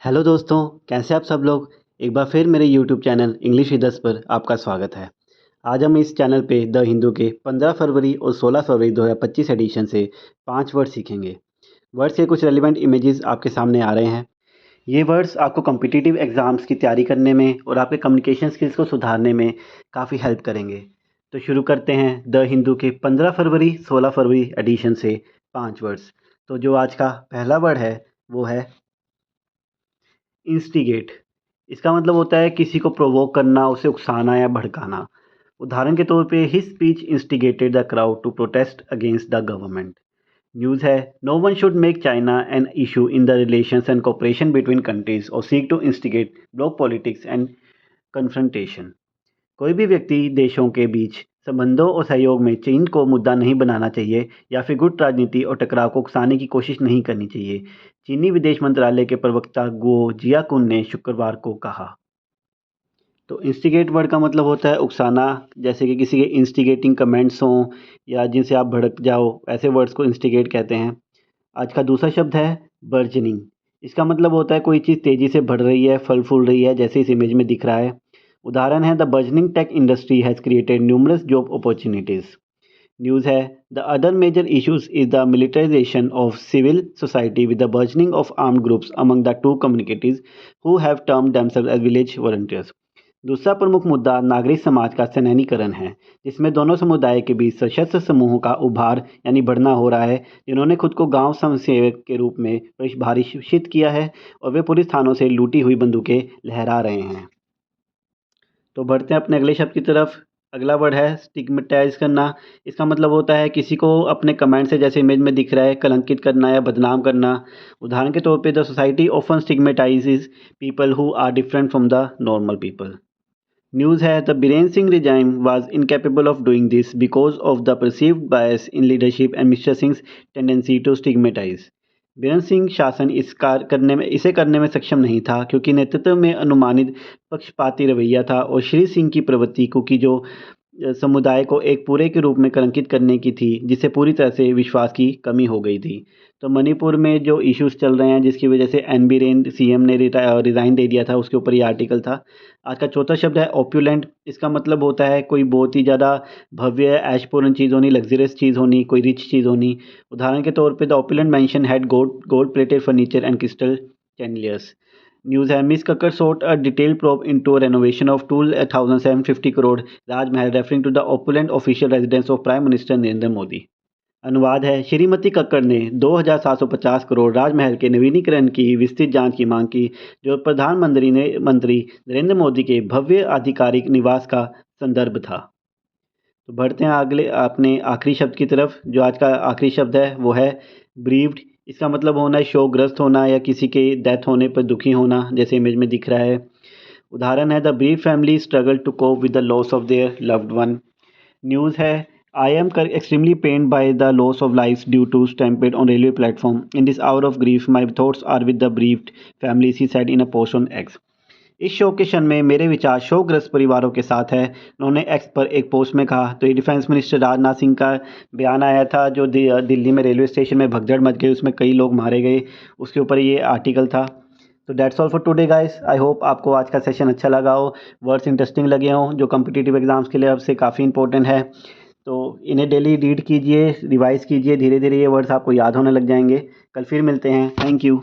Hello दोस्तों, कैसे आप सब लोग। एक बार फिर मेरे यूट्यूब चैनल इंग्लिश विदर्स पर आपका स्वागत है। आज हम इस चैनल पे द हिंदू के 15 फरवरी और 16 फरवरी 2025 एडिशन से 5 वर्ड सीखेंगे। वर्ड्स के कुछ रेलिवेंट इमेजेस आपके सामने आ रहे हैं। ये वर्ड्स आपको कॉम्पिटिटिव एग्ज़ाम्स की तैयारी करने में और आपके कम्युनिकेशन स्किल्स को सुधारने में काफ़ी हेल्प करेंगे। तो शुरू करते हैं द हिंदू के 15 फरवरी 16 फरवरी एडिशन से 5 वर्ड्स। तो जो आज का पहला वर्ड है वो है इंस्टिगेट। इसका मतलब होता है किसी को प्रोवोक करना, उसे उकसाना या भड़काना। उदाहरण के तौर पे his speech instigated the crowd to protest against the government. News है no one should make China an issue in the relations and cooperation between countries और seek to instigate bloc politics and confrontation. कोई भी व्यक्ति देशों के बीच संबंधों और सहयोग में चीन को मुद्दा नहीं बनाना चाहिए या फिर गुट राजनीति और टकराव को उकसाने की कोशिश नहीं करनी चाहिए, चीनी विदेश मंत्रालय के प्रवक्ता गुओ जियाकुन ने शुक्रवार को कहा। तो इंस्टिगेट वर्ड का मतलब होता है उकसाना, जैसे कि किसी के इंस्टिगेटिंग कमेंट्स हों या जिनसे आप भड़क जाओ, ऐसे वर्ड्स को इंस्टिगेट कहते हैं। आज का दूसरा शब्द है बर्जनिंग। इसका मतलब होता है कोई चीज़ तेज़ी से बढ़ रही है, फल फूल रही है, जैसे इस इमेज में दिख रहा है। उदाहरण है the burgeoning tech industry has created numerous job opportunities. News है the other major issues is the militarization of civil society with the burgeoning of armed groups among the two communities who have termed themselves as village volunteers. दूसरा प्रमुख मुद्दा नागरिक समाज का सैन्यनीकरण है, जिसमें दोनों समुदाय के बीच सशस्त्र समूहों का उभार यानी बढ़ना हो रहा है, जिन्होंने खुद को गांव स्वयंसेवक के रूप में परिभाषित किया है और वे पुलिस थानों से लूटी हुई बंदूकें लहरा रहे हैं। तो बढ़ते हैं अपने अगले शब्द की तरफ। अगला वर्ड है स्टिग्मेटाइज करना। इसका मतलब होता है किसी को अपने कमेंट से, जैसे इमेज में दिख रहा है, कलंकित करना या बदनाम करना। उदाहरण के तौर पे the society often stigmatizes people who are different from the normal people. News है the Biren Singh regime was incapable of doing this because of the perceived bias in leadership and Mr. Singh's tendency to stigmatize। Biren Singh शासन इसे करने में सक्षम नहीं था क्योंकि नेतृत्व में अनुमानित पक्षपाती रवैया था और श्री सिंह की प्रवृत्ति की जो समुदाय को एक पूरे के रूप में कलंकित करने की थी, जिससे पूरी तरह से विश्वास की कमी हो गई थी। तो मणिपुर में जो इश्यूज चल रहे हैं, जिसकी वजह से एन बीरेन सीएम ने रिज़ाइन दे दिया था, उसके ऊपर ये आर्टिकल था। आज का चौथा शब्द है ओप्युलेंट। इसका मतलब होता है कोई बहुत ही ज़्यादा भव्य ऐशपूर्ण चीज़ होनी, लग्जरियस चीज़ होनी, कोई रिच चीज़ होनी। उदाहरण के तौर पे the opulent mansion had gold plated furniture and crystal chandeliers. News है miss Kakkar sought a detailed probe into a renovation of 2,750 crore Raj Mahal, referring to the opulent official residence of Prime Minister Narendra Modi. अनुवाद है श्रीमती कक्कड़ ने 2,750 करोड़ राजमहल के नवीनीकरण की विस्तृत जांच की मांग की, जो मंत्री नरेंद्र मोदी के भव्य आधिकारिक निवास का संदर्भ था। तो बढ़ते हैं अगले अपने आखिरी शब्द की तरफ। जो आज का आखिरी शब्द है वो है ब्रीव्ड। इसका मतलब होना है शोकग्रस्त होना या किसी के डेथ होने पर दुखी होना, जैसे इमेज में दिख रहा है। उदाहरण है the brave family struggle to cope with the loss of their loved one. News है I am extremely pained by the loss of lives due to stampede on railway platform. In this hour of grief, my thoughts are with the bereaved families, he said in a post on X। इस शोक के क्षण में मेरे विचार शोकग्रस्त परिवारों के साथ है, उन्होंने एक्स पर एक पोस्ट में कहा। तो ये डिफेंस मिनिस्टर राजनाथ सिंह का बयान आया था, जो दिल्ली में रेलवे स्टेशन में भगदड़ मच गई, उसमें कई लोग मारे गए, उसके ऊपर ये आर्टिकल था। तो that's all for today guys. I hope आपको आज का सेशन अच्छा लगा हो, वर्ड्स इंटरेस्टिंग लगे हों, जो कम्पिटिटिव एग्जाम्स के लिए अब से काफ़ी इंपॉर्टेंट है। तो इन्हें डेली रीड कीजिए, रिवाइज कीजिए, धीरे धीरे ये वर्ड्स आपको याद होने लग जाएंगे। कल फिर मिलते हैं। Thank you.